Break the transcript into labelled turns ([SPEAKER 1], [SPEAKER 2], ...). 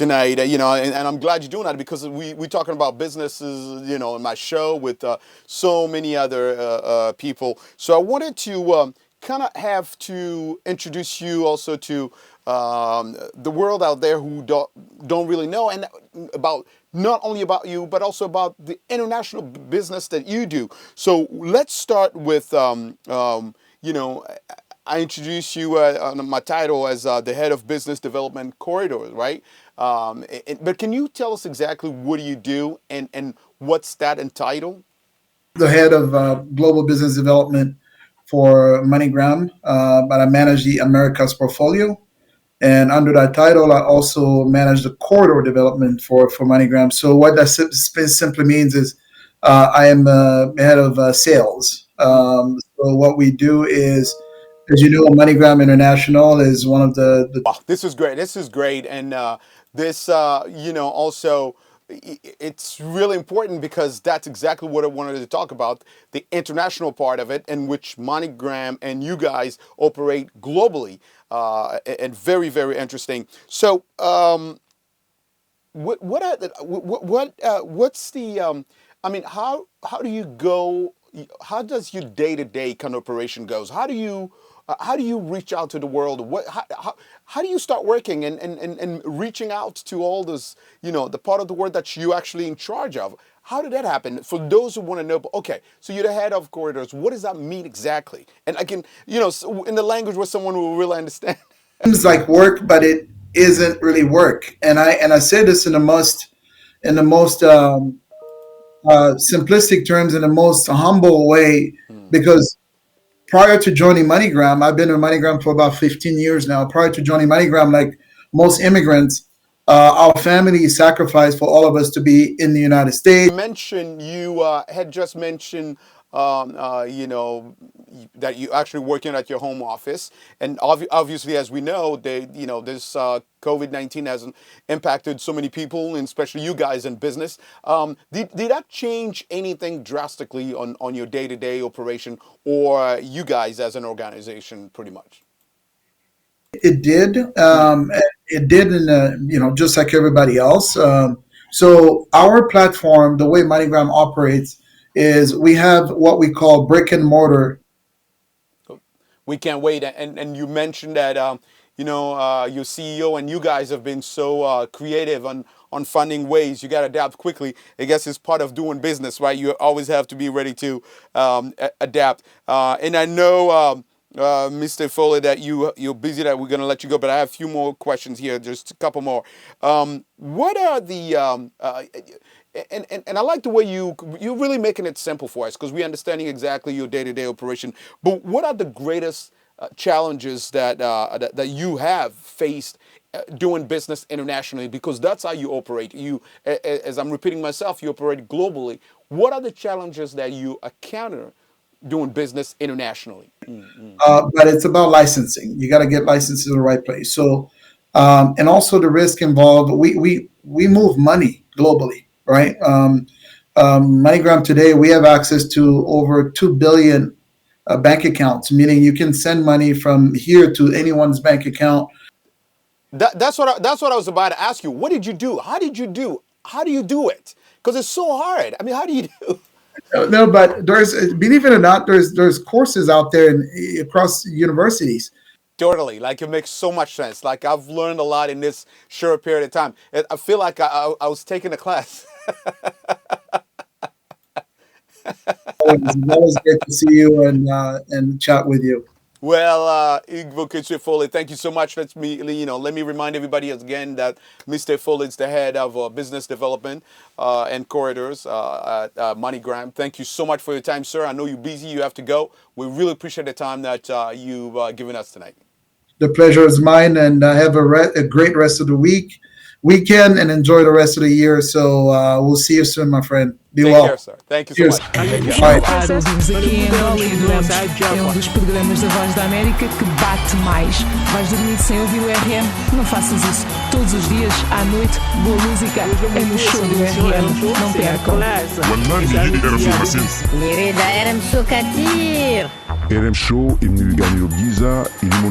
[SPEAKER 1] tonight, and I'm glad you're doing that because we're talking about businesses, in my show with so many other people. So I wanted to kind of have to introduce you also to the world out there who don't really know, and about not only about you, but also about the international business that you do. So let's start with, I introduced you on my title as the head of business development corridors, right? But can you tell us exactly what do you do and what's that entitled?
[SPEAKER 2] The head of global business development for MoneyGram, but I manage the Americas portfolio. And under that title, I also manage the corridor development for MoneyGram. So what that simply means is I am head of sales. So what we do is, as you know, MoneyGram International is one of the
[SPEAKER 1] Wow, this is great. This is great. And this, also, it's really important because that's exactly what I wanted to talk about, the international part of it, in which MoneyGram and you guys operate globally, and very, very interesting. So, what's the, how do you go, how does your day-to-day kind of operation goes? How do you reach out to the world? How do you start working and reaching out to all this, the part of the world that you actually in charge of? How did that happen? For those who want to know, okay, so you're the head of corridors. What does that mean exactly? And I can, in the language where someone will really understand.
[SPEAKER 2] Seems like work, but it isn't really work. And I say this in the most simplistic terms, in the most humble way, because prior to joining MoneyGram, I've been with MoneyGram for about 15 years now. Prior to joining MoneyGram, like most immigrants, our family sacrificed for all of us to be in the United States.
[SPEAKER 1] You had just mentioned, that you actually working at your home office, and obviously, as we know, this COVID-19 has impacted so many people, and especially you guys in business. Did that change anything drastically on your day-to-day operation, or you guys as an organization, pretty much?
[SPEAKER 2] It did. It did, just like everybody else. So our platform, the way MoneyGram operates, is we have what we call brick and mortar.
[SPEAKER 1] We can't wait. And you mentioned that, your CEO and you guys have been so creative on finding ways. You got to adapt quickly. I guess it's part of doing business, right? You always have to be ready to adapt. And I know, Mr. EFOLE, that you're busy, that we're going to let you go, but I have a few more questions here, just a couple more. What are the... And I like the way you're really making it simple for us, because we're understanding exactly your day-to-day operation. But what are the greatest challenges that you have faced doing business internationally? Because that's how you operate. You, as I'm repeating myself, you operate globally. What are the challenges that you encounter doing business internationally?
[SPEAKER 2] But it's about licensing. You got to get licenses in the right place. So, and also the risk involved. We move money globally. Right. MoneyGram today, we have access to over 2 billion bank accounts, meaning you can send money from here to anyone's bank account.
[SPEAKER 1] That's what I was about to ask you. What did you do? How do you do it? Because it's so hard. I mean, how do you do?
[SPEAKER 2] No, but believe it or not, there's courses out there across universities.
[SPEAKER 1] Totally. Like, it makes so much sense. Like, I've learned a lot in this short period of time. I feel like I was taking a class.
[SPEAKER 2] It's always great to see you and chat with you.
[SPEAKER 1] Well, BOKETSU EFOLE, thank you so much. Let me remind everybody again that Mr. EFOLE is the head of business development and corridors at MoneyGram. Thank you so much for your time, sir. I know you're busy. You have to go. We really appreciate the time that you've given us tonight.
[SPEAKER 2] The pleasure is mine, and have a great rest of the weekend, and enjoy the rest of the year. So we'll see you soon, my friend. Be well.
[SPEAKER 1] Take care, sir. Thank you so much.
[SPEAKER 3] Para ouvirmos aqui em Angola e adoramos. É um dos programas da Voz da América que bate mais. Vais dormir sem ouvir o RM? Não faças isso. Todos os dias, à noite, boa música é no show do RM. Não percam.
[SPEAKER 4] يريد RM سكتير.
[SPEAKER 5] RM Show, il nous gagne le visa, il nous